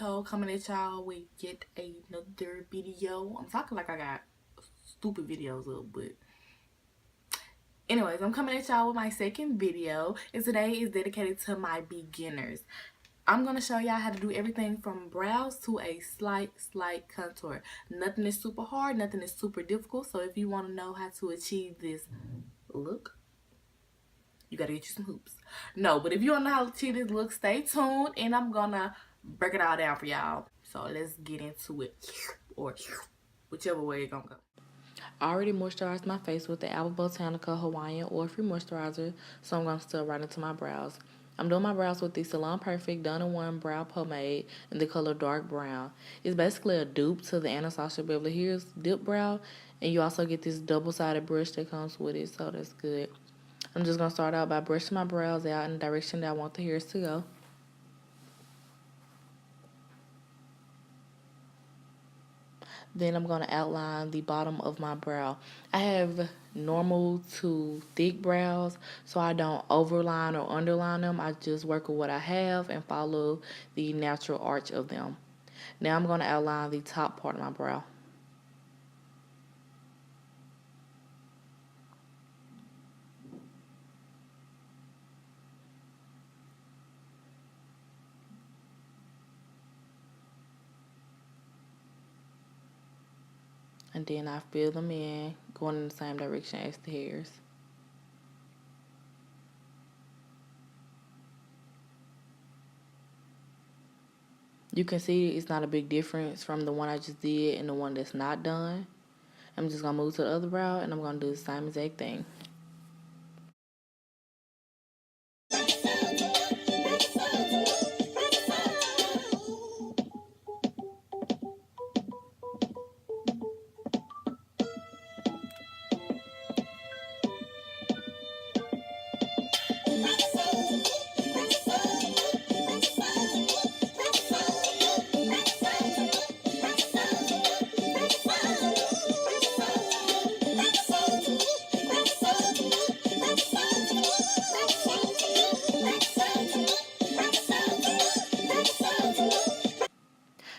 Nicole coming at y'all with yet another video. I'm talking like I got stupid videos up, but anyways, I'm coming at y'all with my second video, and today is dedicated to my beginners. I'm going to show y'all how to do everything from brows to a slight contour. Nothing is super hard, nothing is super difficult, so if you want to know how to achieve this look, you gotta get you some hoops. No, but if you want to know how to achieve this look, stay tuned, and I'm gonna break it all down for y'all. So let's get into it, or whichever way it's gonna go. I already moisturized my face with the Alba Botanica Hawaiian oil-free moisturizer, so I'm gonna still right into my brows. I'm doing my brows with the Salon Perfect Done-in-One Brow Pomade in the color dark brown. It's basically a dupe to the Anastasia Beverly Hills Dip Brow, and you also get this double-sided brush that comes with it, so that's good. I'm just going to start out by brushing my brows out in the direction that I want the hairs to go. Then I'm going to outline the bottom of my brow. I have normal to thick brows, so I don't overline or underline them. I just work with what I have and follow the natural arch of them. Now I'm going to outline the top part of my brow. And then I fill them in, going in the same direction as the hairs. You can see it's not a big difference from the one I just did and the one that's not done. I'm just going to move to the other brow, and I'm going to do the same exact thing.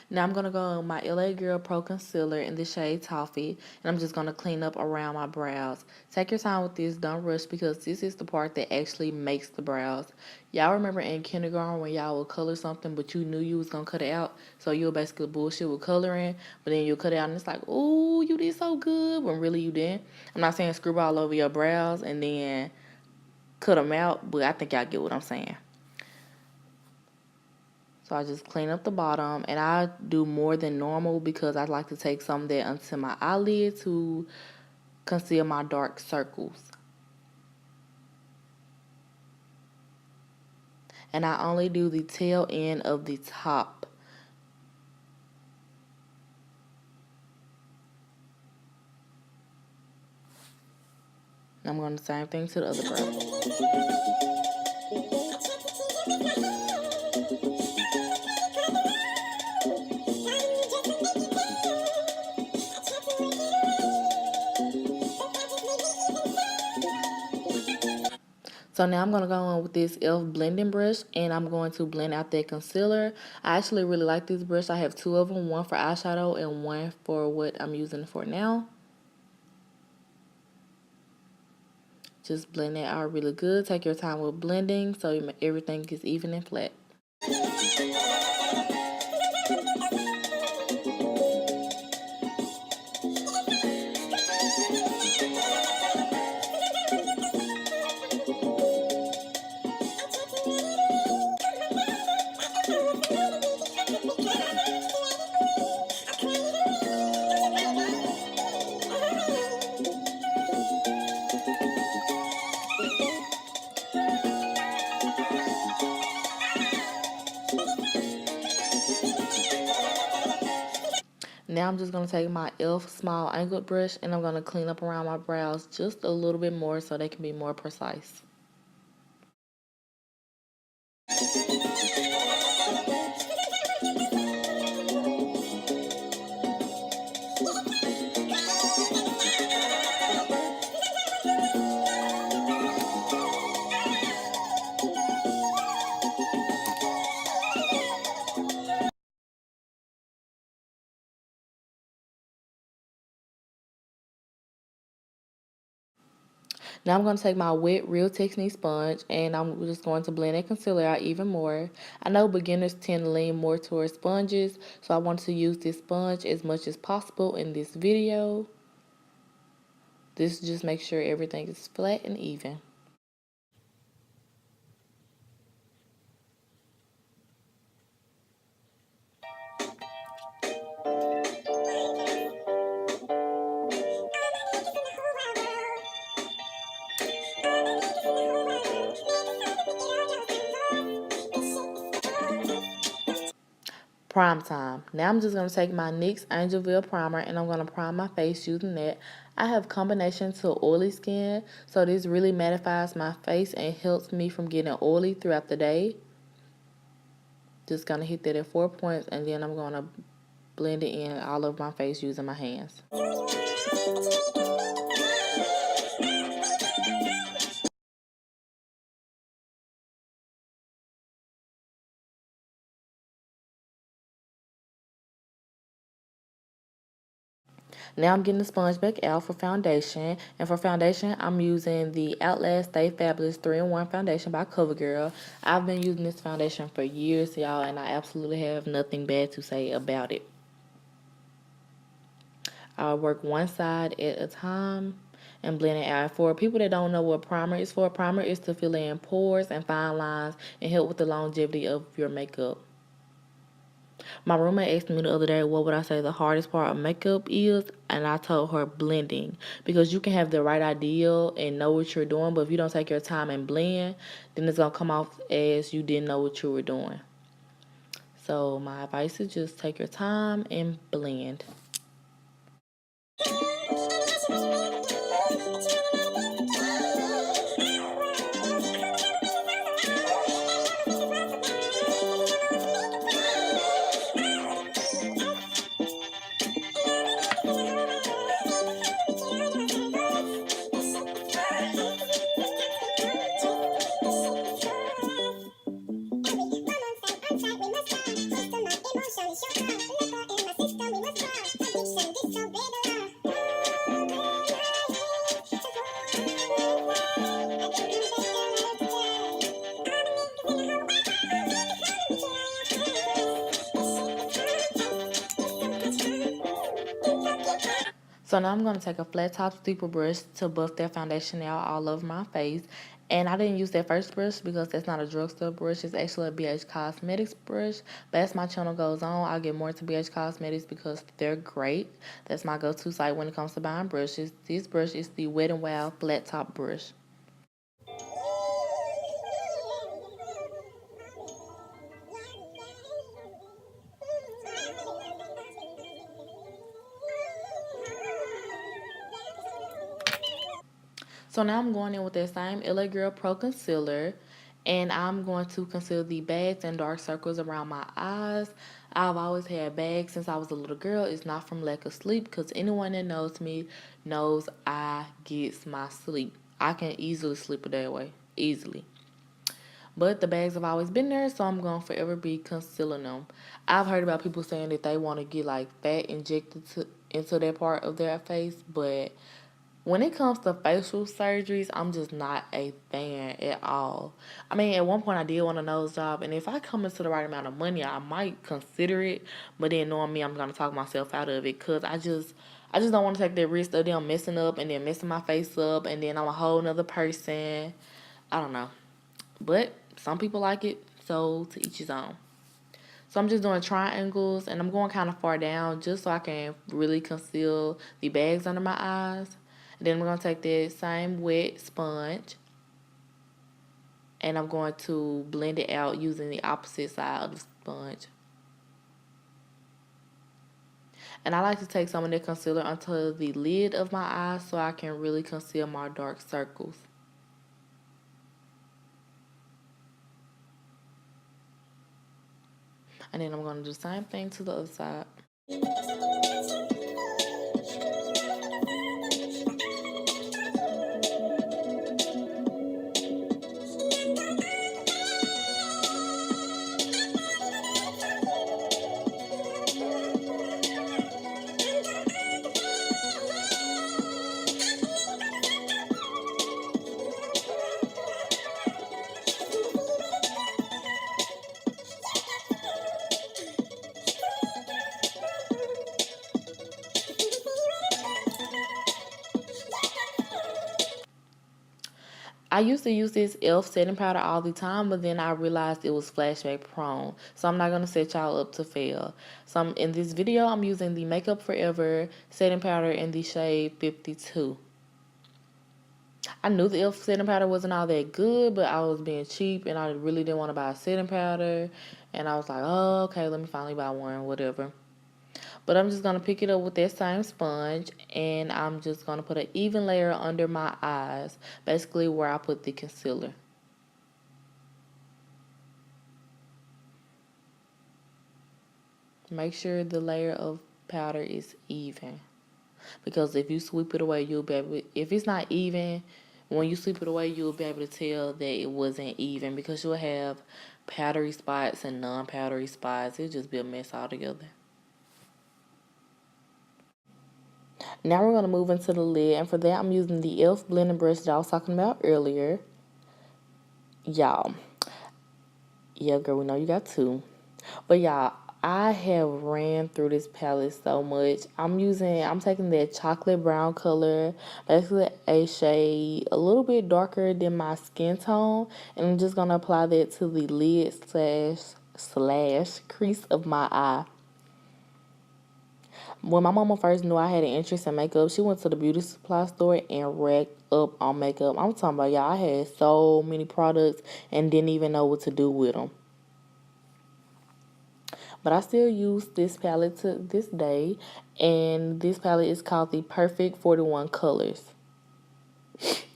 Now I'm going to go on my LA Girl Pro Concealer in the shade Toffee, and I'm just going to clean up around my brows. Take your time with this, don't rush, because this is the part that actually makes the brows. Y'all remember in kindergarten when y'all would color something, but you knew you was going to cut it out, so you would basically bullshit with coloring, but then you'll cut it out and it's like, ooh, you did so good, when really you didn't. I'm not saying screw all over your brows and then cut them out, but I think y'all get what I'm saying. So I just clean up the bottom, and I do more than normal because I like to take some of that onto my eyelid to conceal my dark circles. And I only do the tail end of the top. And I'm going to do the same thing to the other brow. So now I'm going to go on with this E.L.F. blending brush, and I'm going to blend out that concealer. I actually really like this brush. I have two of them, one for eyeshadow and one for what I'm using for now. Just blend that out really good. Take your time with blending so everything gets even and flat. Now I'm just going to take my E.L.F. small angled brush, and I'm going to clean up around my brows just a little bit more so they can be more precise. Now I'm going to take my wet Real Technique sponge and I'm just going to blend that concealer out even more. I know beginners tend to lean more towards sponges, so I want to use this sponge as much as possible in this video. This just makes sure everything is flat and even. Prime time. Now I'm just going to take my NYX Angelville primer and I'm going to prime my face using that. I have combination to oily skin, so this really mattifies my face and helps me from getting oily throughout the day. Just going to hit that at 4 points and then I'm going to blend it in all over my face using my hands. Now I'm getting the sponge back out for foundation. And for foundation, I'm using the Outlast Stay Fabulous 3-in-1 foundation by CoverGirl. I've been using this foundation for years, y'all, and I absolutely have nothing bad to say about it. I'll work one side at a time and blend it out. For people that don't know what primer is for, primer is to fill in pores and fine lines and help with the longevity of your makeup. My roommate asked me the other day what would I say the hardest part of makeup is, and I told her blending, because you can have the right idea and know what you're doing, but if you don't take your time and blend, then it's going to come off as you didn't know what you were doing. So my advice is just take your time and blend. So now I'm going to take a flat top steeper brush to buff that foundation out all over my face. And I didn't use that first brush because that's not a drugstore brush. It's actually a BH Cosmetics brush. But as my channel goes on, I'll get more into BH Cosmetics because they're great. That's my go-to site when it comes to buying brushes. This brush is the Wet n Wild flat top brush. So now I'm going in with that same LA Girl Pro Concealer, and I'm going to conceal the bags and dark circles around my eyes. I've always had bags since I was a little girl. It's not from lack of sleep, because anyone that knows me knows I get my sleep. I can easily sleep a day away, easily. But the bags have always been there, so I'm going to forever be concealing them. I've heard about people saying that they want to get like fat injected into that part of their face, but when it comes to facial surgeries, I'm just not a fan at all. I mean, at one point I did want a nose job, and if I come into the right amount of money, I might consider it. But then knowing me, I'm gonna talk myself out of it, cause I just don't want to take that risk of them messing up and then messing my face up, and then I'm a whole nother person. I don't know, but some people like it, so to each his own. So I'm just doing triangles, and I'm going kind of far down just so I can really conceal the bags under my eyes. And then we're going to take that same wet sponge, and I'm going to blend it out using the opposite side of the sponge. And I like to take some of that concealer onto the lid of my eyes so I can really conceal my dark circles. And then I'm going to do the same thing to the other side. I used to use this E.L.F. setting powder all the time, but then I realized it was flashback prone. So I'm not going to set y'all up to fail. So in this video, I'm using the Makeup Forever setting powder in the shade 52. I knew the E.L.F. setting powder wasn't all that good, but I was being cheap and I really didn't want to buy a setting powder. And I was like, oh, okay, let me finally buy one, whatever. But I'm just going to pick it up with that same sponge and I'm just going to put an even layer under my eyes, basically where I put the concealer. Make sure the layer of powder is even. Because if you sweep it away, you'll be able to, if it's not even, when you sweep it away, you'll be able to tell that it wasn't even because you'll have powdery spots and non-powdery spots. It'll just be a mess altogether. Now we're going to move into the lid, and for that I'm using the E.L.F. blending brush that I was talking about earlier. Y'all, yeah girl, we know you got two. But y'all, I have ran through this palette so much. I'm taking that chocolate brown color, basically a shade a little bit darker than my skin tone, and I'm just gonna apply that to the lid slash crease of my eye. When my mama first knew I had an interest in makeup, she went to the beauty supply store and racked up on makeup. I'm talking about y'all, I had so many products and didn't even know what to do with them. But I still use this palette to this day, and this palette is called the Perfect 41 Colors.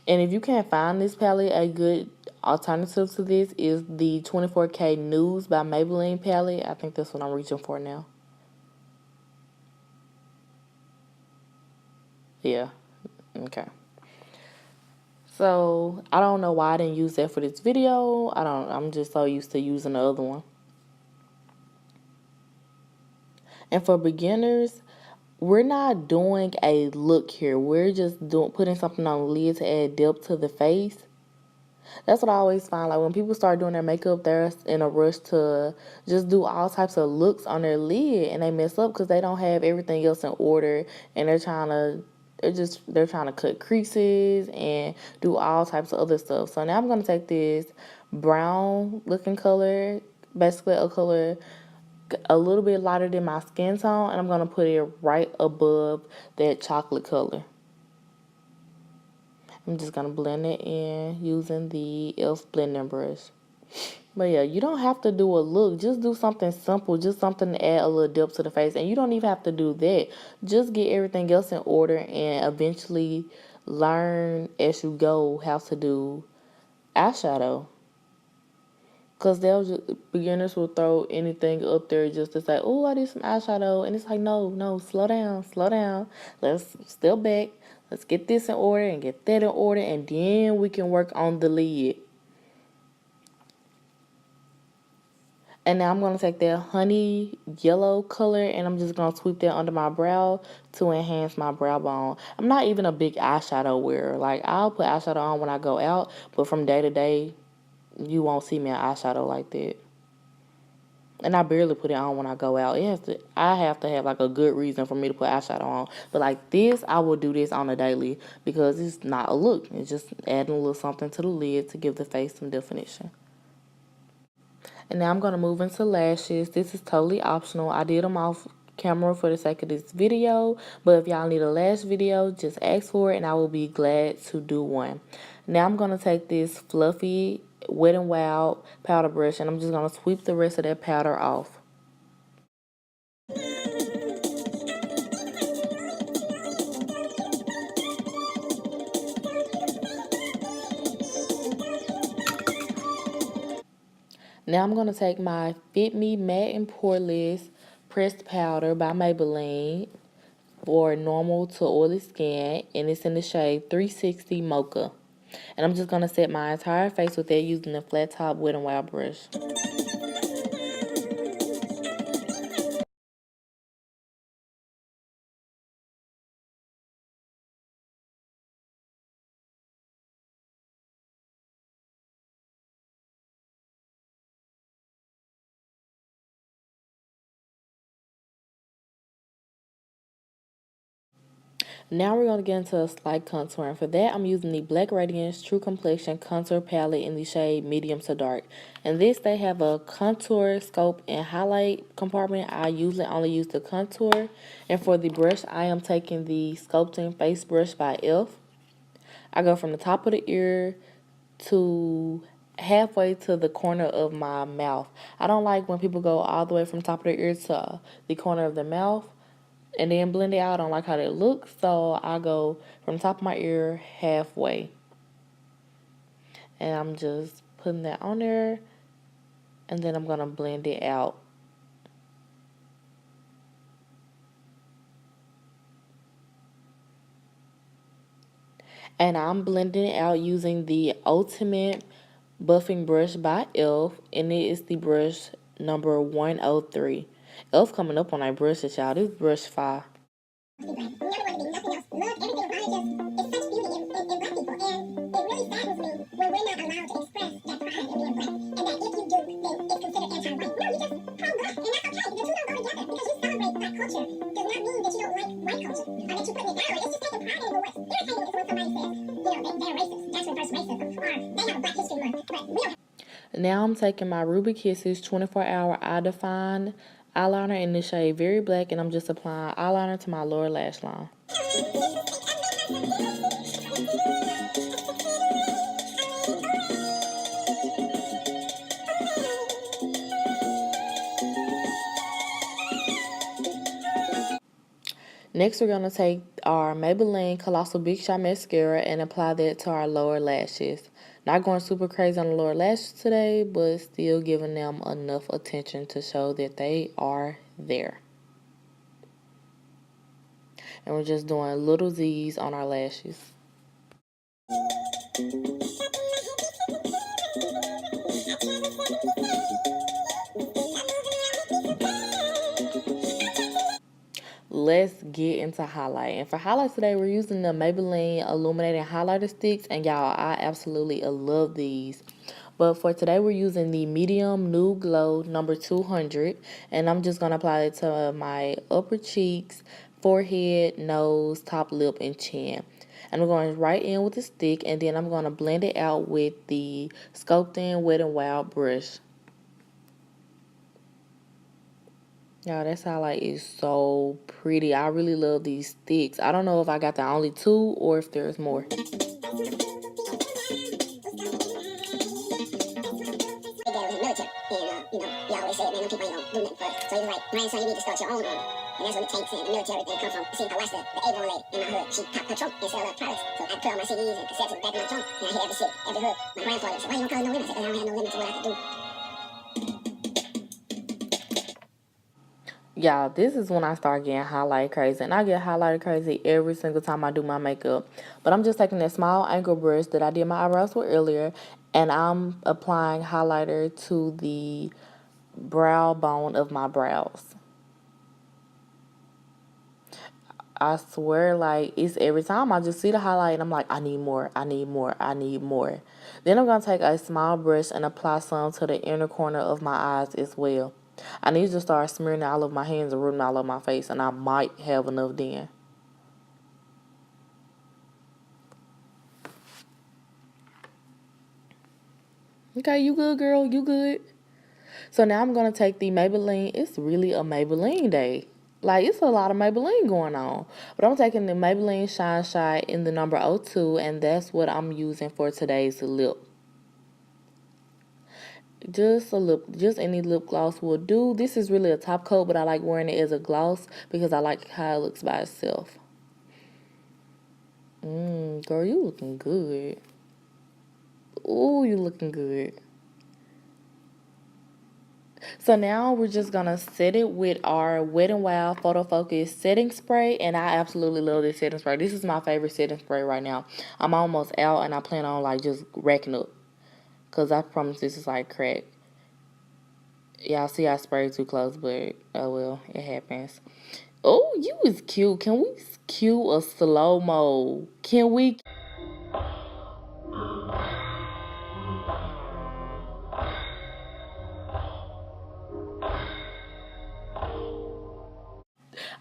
And if you can't find this palette, a good alternative to this is the 24K Nudes by Maybelline palette. I think that's what I'm reaching for now. Yeah, okay. So I don't know why I didn't use that for this video. I'm just so used to using the other one. And for beginners, we're not doing a look here. We're just putting something on the lid to add depth to the face. That's what I always find. Like when people start doing their makeup, they're in a rush to just do all types of looks on their lid, and they mess up because they don't have everything else in order, and they're trying to cut creases and do all types of other stuff. So now I'm gonna take this brown looking color, basically a color a little bit lighter than my skin tone, and I'm gonna put it right above that chocolate color. I'm just going to blend it in using the E.L.F. blending brush. But yeah, you don't have to do a look. Just do something simple. Just something to add a little depth to the face. And you don't even have to do that. Just get everything else in order and eventually learn as you go how to do eyeshadow. Because beginners will throw anything up there just to say, oh, I did some eyeshadow. And it's like, no, slow down, slow down. Let's step back. Let's get this in order and get that in order. And then we can work on the lid. And now I'm going to take that honey yellow color and I'm just going to sweep that under my brow to enhance my brow bone. I'm not even a big eyeshadow wearer. Like, I'll put eyeshadow on when I go out. But from day to day, you won't see me in eyeshadow like that. And I barely put it on when I go out. I have to have like a good reason for me to put eyeshadow on. But like this, I will do this on a daily because it's not a look. It's just adding a little something to the lid to give the face some definition. And now I'm going to move into lashes. This is totally optional. I did them off camera for the sake of this video. But if y'all need a lash video, just ask for it and I will be glad to do one. Now I'm going to take this fluffy Wet n Wild powder brush and I'm just going to sweep the rest of that powder off. Now I'm going to take my Fit Me Matte and Poreless Pressed Powder by Maybelline for normal to oily skin, and it's in the shade 360 Mocha. And I'm just going to set my entire face with that using the flat top Wet n Wild brush. Now we're going to get into a slight contour, and for that I'm using the Black Radiance True Complexion Contour Palette in the shade Medium to Dark. And this, they have a contour, scope, and highlight compartment. I usually only use the contour. And for the brush, I am taking the Sculpting Face Brush by E.L.F. I go from the top of the ear to halfway to the corner of my mouth. I don't like when people go all the way from the top of their ear to the corner of the mouth and then blend it out. I don't like how that looks, so I go from the top of my ear halfway. And I'm just putting that on there, and then I'm going to blend it out. And I'm blending it out using the Ultimate Buffing Brush by E.L.F. And it is the brush number 103. E.L.F. coming up on our brushes, y'all. This brush 5. Now I'm taking my Ruby Kisses 24-hour Eye Define eyeliner in the shade Very Black, and I'm just applying eyeliner to my lower lash line. Next, we're going to take our Maybelline Colossal Big Shot Mascara and apply that to our lower lashes. Not going super crazy on the lower lashes today, but still giving them enough attention to show that they are there. And we're just doing little Z's on our lashes. Let's get into highlight. And for highlights today, we're using the Maybelline Illuminating Highlighter Sticks. And y'all, I absolutely love these. But for today, we're using the Medium Nude Glow number 200. And I'm just going to apply it to my upper cheeks, forehead, nose, top lip, and chin. And I'm going right in with the stick. And then I'm going to blend it out with the Sculpting Wet n Wild brush. Y'all, this highlight is so pretty. I really love these sticks. I don't know if I got the only 2 or if there's more. Y'all, this is when I start getting highlight crazy. And I get highlighted crazy every single time I do my makeup. But I'm just taking that small angle brush that I did my eyebrows with earlier. And I'm applying highlighter to the brow bone of my brows. I swear, like, it's every time I just see the highlight and I'm like, I need more, I need more, I need more. Then I'm going to take a small brush and apply some to the inner corner of my eyes as well. I need to start smearing it all over my hands and rubbing all over my face, and I might have enough then. Okay, you good, girl? You good? So now I'm going to take the Maybelline. It's really a Maybelline day. Like, it's a lot of Maybelline going on. But I'm taking the Maybelline Shine Shine in the number 02, and that's what I'm using for today's lip. Just any lip gloss will do. This is really a top coat, but I like wearing it as a gloss because I like how it looks by itself. Girl, you looking good. Ooh, you looking good. So now we're just going to set it with our Wet n Wild Photo Focus setting spray. And I absolutely love this setting spray. This is my favorite setting spray right now. I'm almost out and I plan on like just racking up. Because I promise this is like crack. Y'all see I sprayed too close, but oh well, it happens. Oh, you is cute. Can we cue a slow-mo? Can we?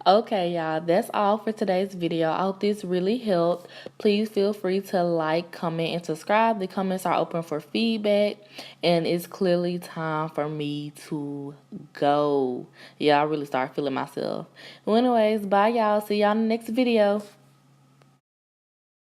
Okay, y'all, that's all for today's video. I hope this really helped. Please feel free to like, comment, and subscribe. The comments are open for feedback, and it's clearly time for me to go. Yeah, I really start feeling myself. Well, anyways, bye, y'all. See y'all in the next video.